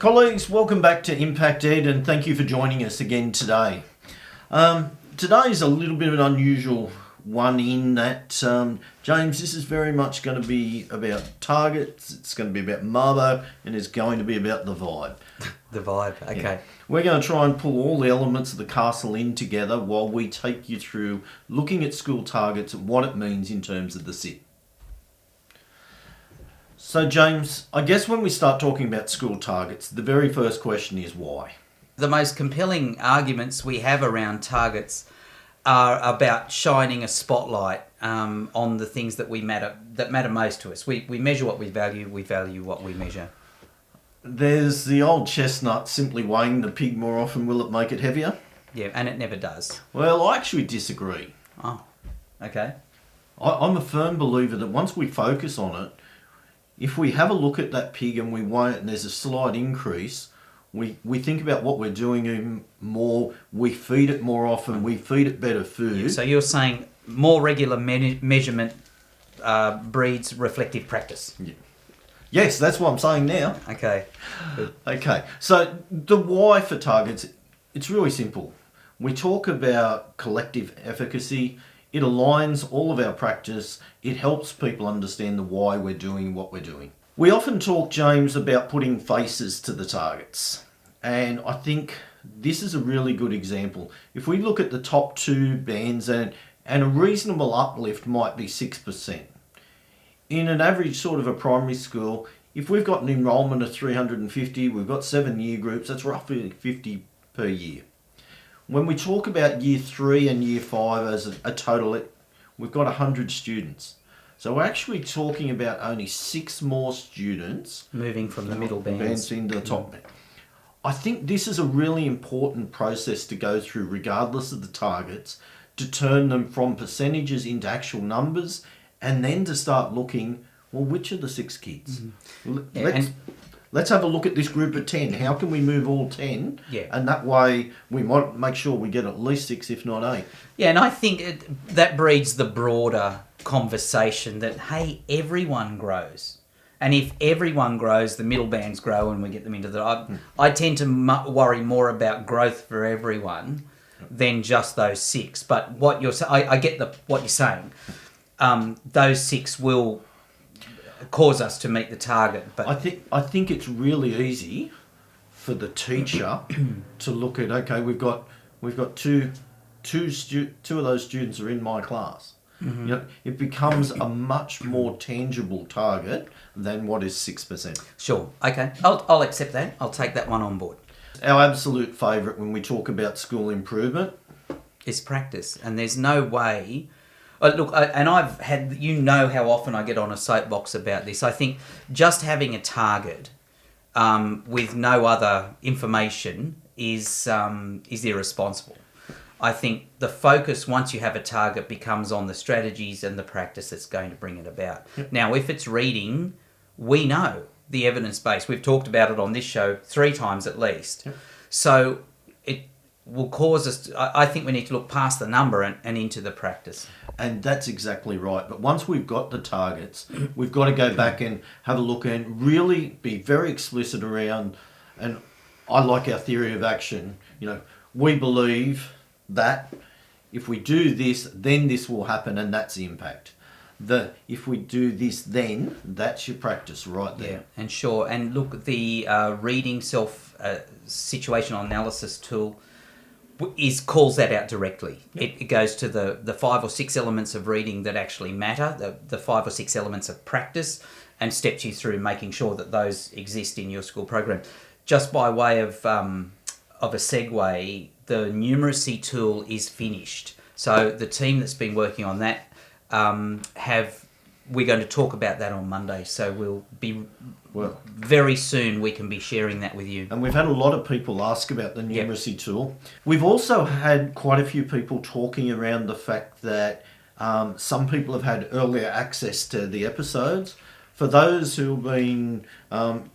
Colleagues, welcome back to ImpactEd and thank you for joining us again today. Today is a little bit of an unusual one in that, James, this is very much going to be about targets, it's going to be about Mabo, and it's going to be about the vibe. The vibe, okay. Yeah. We're going to try and pull all the elements of the castle in together while we take you through looking at school targets and what it means in terms of the SIT. So James, I guess when we start talking about school targets, the very first question is why? The most compelling arguments we have around targets are about shining a spotlight on the things that matter most to us. We measure what we value what we measure. There's the old chestnut, simply weighing the pig more often, will it make it heavier? Yeah, and it never does. Well, I actually disagree. Oh, okay. I'm a firm believer that once we focus on it, if we have a look at that pig and we weigh it and there's a slight increase, we think about what we're doing more, we feed it more often, we feed it better food. So you're saying more regular measurement breeds reflective practice? Yeah. Yes, that's what I'm saying now. Okay. Okay, so the why for targets, it's really simple. We talk about collective efficacy. It aligns all of our practice. It helps people understand the why we're doing what we're doing. We often talk, James, about putting faces to the targets. And I think this is a really good example. If we look at the top two bands and a reasonable uplift might be 6%. In an average sort of a primary school, if we've got an enrolment of 350, we've got 7 year groups, that's roughly 50 per year. When we talk about year 3 and year 5 as a total, we've got 100 students. So we're actually talking about only 6 more students moving from the middle bands into the top band. I think this is a really important process to go through regardless of the targets, to turn them from percentages into actual numbers, and then to start looking, well, which are the 6 kids? Mm-hmm. Let's have a look at this group of 10. How can we move all 10? Yeah. And that way we might make sure we get at least 6, if not 8. Yeah, and I think that breeds the broader conversation that, hey, everyone grows. And if everyone grows, the middle bands grow and we get them into the... I tend to worry more about growth for everyone than just those 6. But what you're saying, I get what you're saying. Those 6 will cause us to meet the target. But I think it's really easy for the teacher to look at, okay, we've got two of those students are in my class. Mm-hmm. You know, it becomes a much more tangible target than what is 6%. Sure. Okay. I'll accept that. I'll take that one on board. Our absolute favourite when we talk about school improvement is practice, and there's no way. Look, and I've had, how often I get on a soapbox about this. I think just having a target with no other information is irresponsible. I think the focus, once you have a target, becomes on the strategies and the practice that's going to bring it about. Yep. Now, if it's reading, we know the evidence base. We've talked about it on this show 3 times at least. Yep. So it will cause us to, I think we need to look past the number and into the practice. And that's exactly right. But once we've got the targets, we've got to go back and have a look and really be very explicit around, and I like our theory of action. We believe that if we do this, then this will happen, and that's the impact. If we do this, then that's your practice right there. Yeah, and sure. And look, the reading situational analysis tool calls that out directly. Yep. It goes to the 5 or 6 elements of reading that actually matter, the 5 or 6 elements of practice, and steps you through making sure that those exist in your school program. Just by way of a segue, the numeracy tool is finished. So the team that's been working on that we're going to talk about that on Monday. So we'll be very soon we can be sharing that with you. And we've had a lot of people ask about the numeracy tool. We've also had quite a few people talking around the fact that some people have had earlier access to the episodes. For those who have been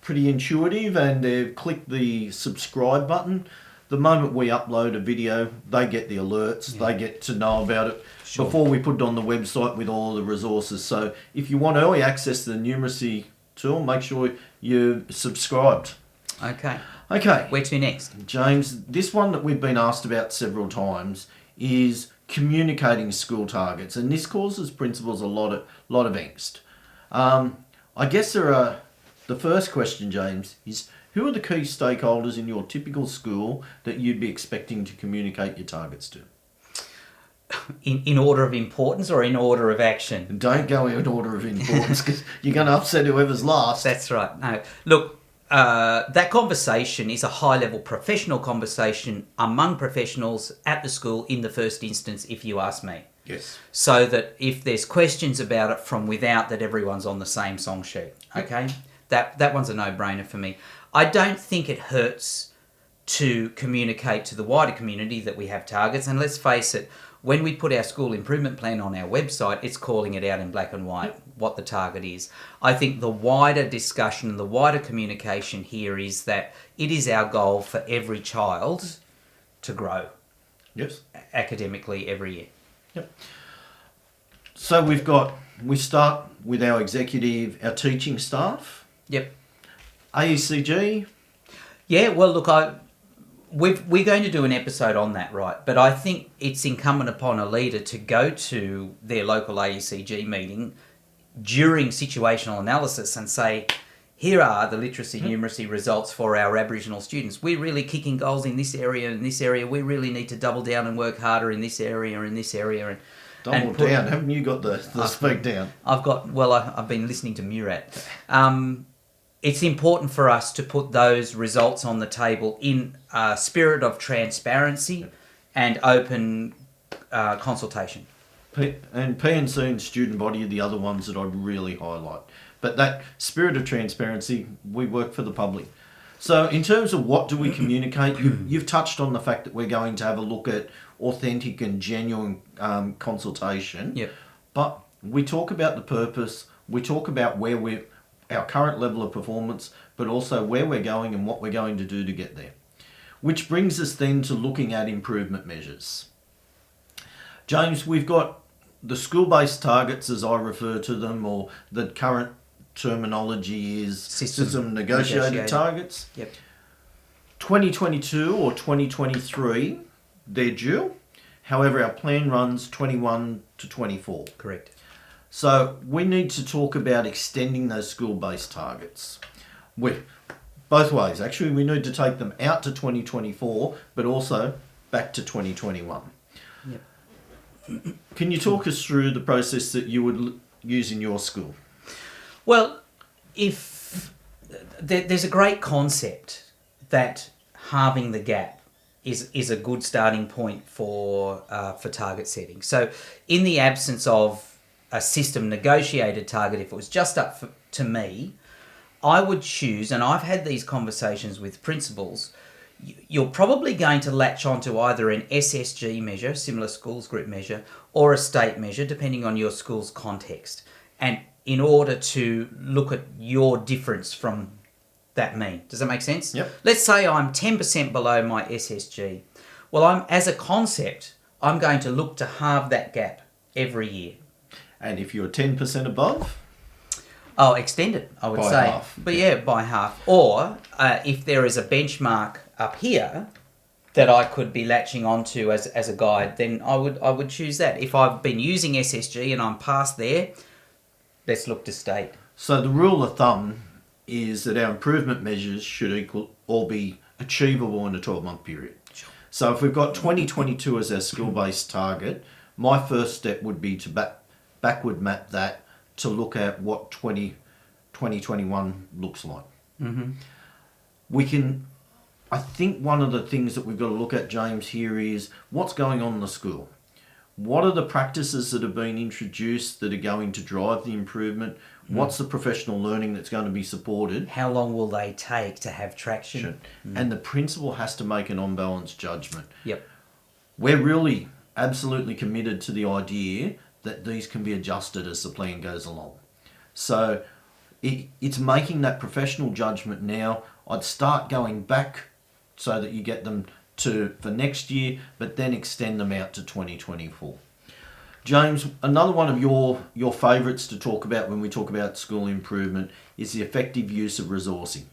pretty intuitive and they've clicked the subscribe button, the moment we upload a video, they get the alerts, they get to know about it before we put it on the website with all the resources. So if you want early access to the numeracy tool, make sure you're subscribed. Okay. Okay, Where to next? James, this one that we've been asked about several times is communicating school targets, and this causes principals a lot of angst. I guess the first question, James, is who are the key stakeholders in your typical school that you'd be expecting to communicate your targets to? In order of importance or in order of action? And don't go in order of importance because you're going to upset whoever's last. That's right. No, look, that conversation is a high-level professional conversation among professionals at the school in the first instance, if you ask me. Yes. So that if there's questions about it from without, that everyone's on the same song sheet. Okay? That one's a no-brainer for me. I don't think it hurts to communicate to the wider community that we have targets. And let's face it, when we put our school improvement plan on our website, it's calling it out in black and white what the target is. I think the wider discussion and the wider communication here is that it is our goal for every child to grow. Yes. Academically every year. Yep. So we start with our executive, our teaching staff. Yep. AECG. Yeah, well, look, we're going to do an episode on that, right? But I think it's incumbent upon a leader to go to their local AECG meeting during situational analysis and say, here are the literacy numeracy results for our Aboriginal students. We're really kicking goals in this area and this area. We really need to double down and work harder in this area and this area. Double down. Haven't you got the speak down? I've been listening to Murat. It's important for us to put those results on the table in a spirit of transparency and open consultation. And P&C and student body are the other ones that I'd really highlight. But that spirit of transparency, we work for the public. So in terms of what do we communicate, you've touched on the fact that we're going to have a look at authentic and genuine consultation. Yep. But we talk about the purpose, we talk about our current level of performance, but also where we're going and what we're going to do to get there. Which brings us then to looking at improvement measures. James, we've got the school-based targets, as I refer to them, or the current terminology is system negotiated targets. Yep. 2022 or 2023, they're due. However, our plan runs 21 to 24. Correct. So we need to talk about extending those school-based targets. Both ways. Actually, we need to take them out to 2024, but also back to 2021. Yep. Can you talk us through the process that you would use in your school? Well, if there's a great concept that halving the gap is a good starting point for target setting. So in the absence of a system negotiated target, if it was just up to me, I would choose, and I've had these conversations with principals, you're probably going to latch onto either an SSG measure, similar schools group measure, or a state measure, depending on your school's context. And in order to look at your difference from that mean. Does that make sense? Yep. Let's say I'm 10% below my SSG. Well, as a concept, I'm going to look to halve that gap every year. And if you're 10% above? Oh, extend it, I would by say. half. But yeah, by half. Or if there is a benchmark up here that I could be latching onto as a guide, then I would choose that. If I've been using SSG and I'm past there, let's look to state. So the rule of thumb is that our improvement measures should equal or be achievable in a 12-month period. Sure. So if we've got 2022 as our skill-based target, my first step would be to backward map that to look at what 2021 looks like. Mm-hmm. I think one of the things that we've got to look at, James, here is what's going on in the school. What are the practices that have been introduced that are going to drive the improvement? What's the professional learning that's going to be supported? How long will they take to have traction? And the principal has to make an on-balance judgment. Yep. We're really absolutely committed to the idea that these can be adjusted as the plan goes along. So it's making that professional judgment now. I'd start going back so that you get them for next year, but then extend them out to 2024. James, another one of your favourites to talk about when we talk about school improvement is the effective use of resourcing.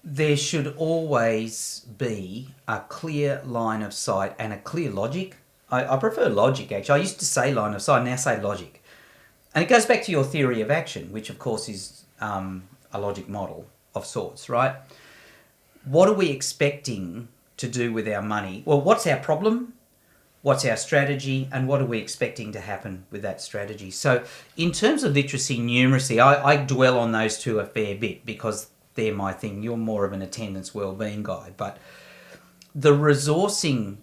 there should always be a clear line of sight and a clear logic. I prefer logic, actually. I used to say line of sight, I now say logic. And it goes back to your theory of action, which of course is a logic model of sorts, right? What are we expecting to do with our money? Well, what's our problem? What's our strategy? And what are we expecting to happen with that strategy? So in terms of literacy and numeracy, I dwell on those two a fair bit because they're my thing. You're more of an attendance wellbeing guy. But the resourcing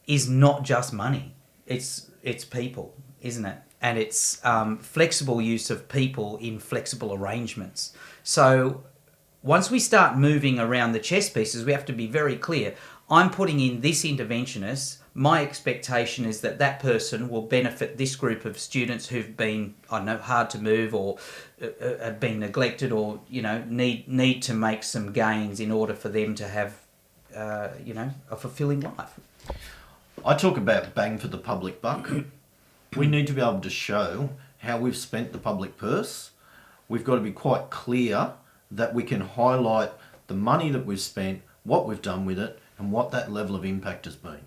is not just money. It's people, isn't it? And it's flexible use of people in flexible arrangements. So once we start moving around the chess pieces, we have to be very clear. I'm putting in this interventionist. My expectation is that that person will benefit this group of students who've been, I don't know, hard to move or have been neglected or, need to make some gains in order for them to have, a fulfilling life. I talk about bang for the public buck. We need to be able to show how we've spent the public purse. We've got to be quite clear that we can highlight the money that we've spent, what we've done with it, and what that level of impact has been.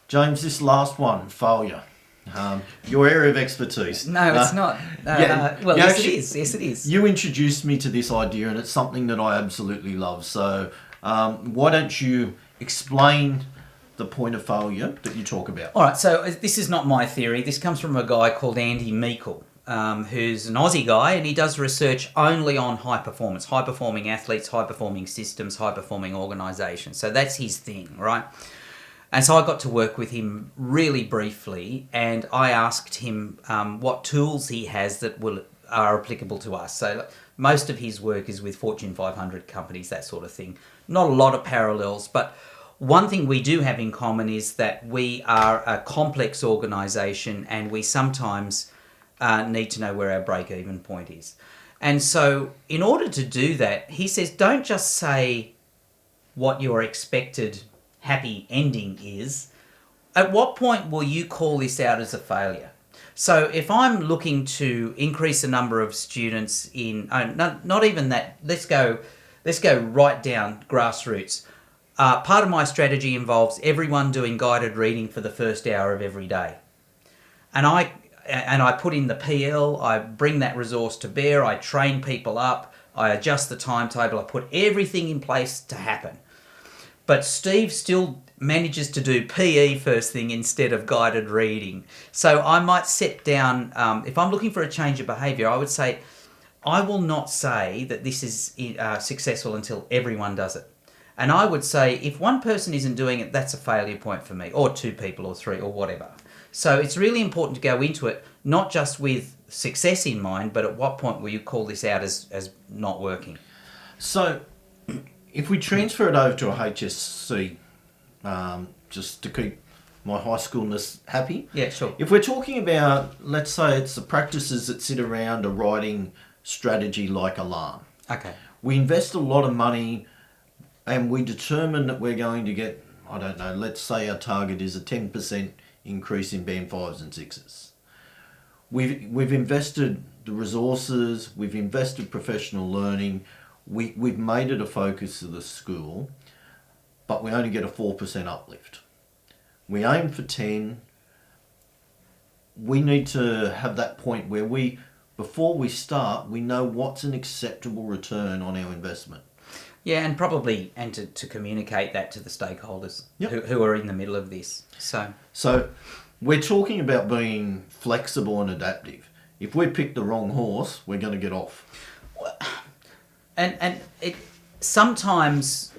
James, this last one, failure. Your area of expertise. No, it's not. Yes, it is. Yes, it is. You introduced me to this idea, and it's something that I absolutely love. So why don't you explain the point of failure that you talk about? All right, so this is not my theory. This comes from a guy called Andy Meikle, who's an Aussie guy, and he does research only on high performance, high-performing athletes, high-performing systems, high-performing organisations. So that's his thing, right? And so I got to work with him really briefly, and I asked him what tools he has that are applicable to us. So most of his work is with Fortune 500 companies, that sort of thing. Not a lot of parallels, but one thing we do have in common is that we are a complex organisation, and we sometimes need to know where our break-even point is. And so in order to do that, he says, don't just say what your expected happy ending is. At what point will you call this out as a failure? So if I'm looking to increase the number of students in, not even that, let's go right down grassroots. Part of my strategy involves everyone doing guided reading for the first hour of every day. And I put in the PL, I bring that resource to bear, I train people up, I adjust the timetable, I put everything in place to happen. But Steve still manages to do PE first thing instead of guided reading. So I might set down, if I'm looking for a change of behaviour, I would say, I will not say that this is successful until everyone does it. And I would say, if one person isn't doing it, that's a failure point for me, or two people, or three, or whatever. So it's really important to go into it, not just with success in mind, but at what point will you call this out as not working? So if we transfer it over to a HSC, just to keep my high schoolness happy. Yeah, sure. If we're talking about, let's say it's the practices that sit around a writing strategy like Alarm. Okay. We invest a lot of money and we determine that we're going to get, I don't know, let's say our target is a 10% increase in band 5s and 6s. We've invested the resources, we've invested professional learning, we've made it a focus of the school, but we only get a 4% uplift. We aim for 10. We need to have that point where before we start, we know what's an acceptable return on our investment. Yeah, and probably to communicate that to the stakeholders who are in the middle of this. So we're talking about being flexible and adaptive. If we pick the wrong horse, we're going to get off. And it sometimes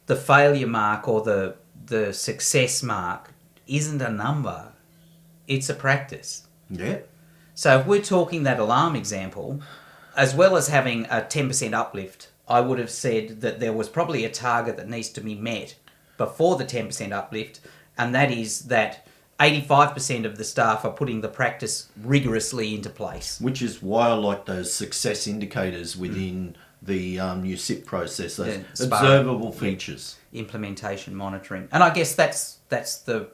the failure mark or the success mark isn't a number, it's a practice. Yeah. So if we're talking that Alarm example, as well as having a 10% uplift, I would have said that there was probably a target that needs to be met before the 10% uplift, and that is that 85% of the staff are putting the practice rigorously into place. Which is why I like those success indicators within the new SIP process, those observable features. Implementation monitoring. And I guess that's the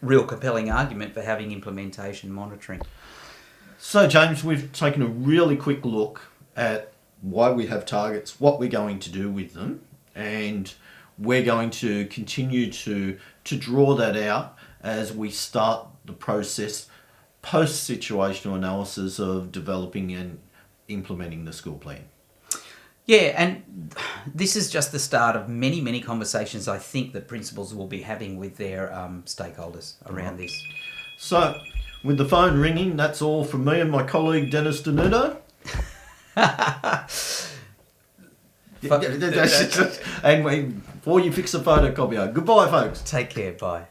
real compelling argument for having implementation monitoring. So, James, we've taken a really quick look at why we have targets, what we're going to do with them, and we're going to continue to draw that out as we start the process post-situational analysis of developing and implementing the school plan. Yeah, and this is just the start of many, many conversations I think that principals will be having with their stakeholders around this. So, with the phone ringing, that's all from me and my colleague Dennis Danuto. And before you fix the photocopier, goodbye, folks. Take care, bye.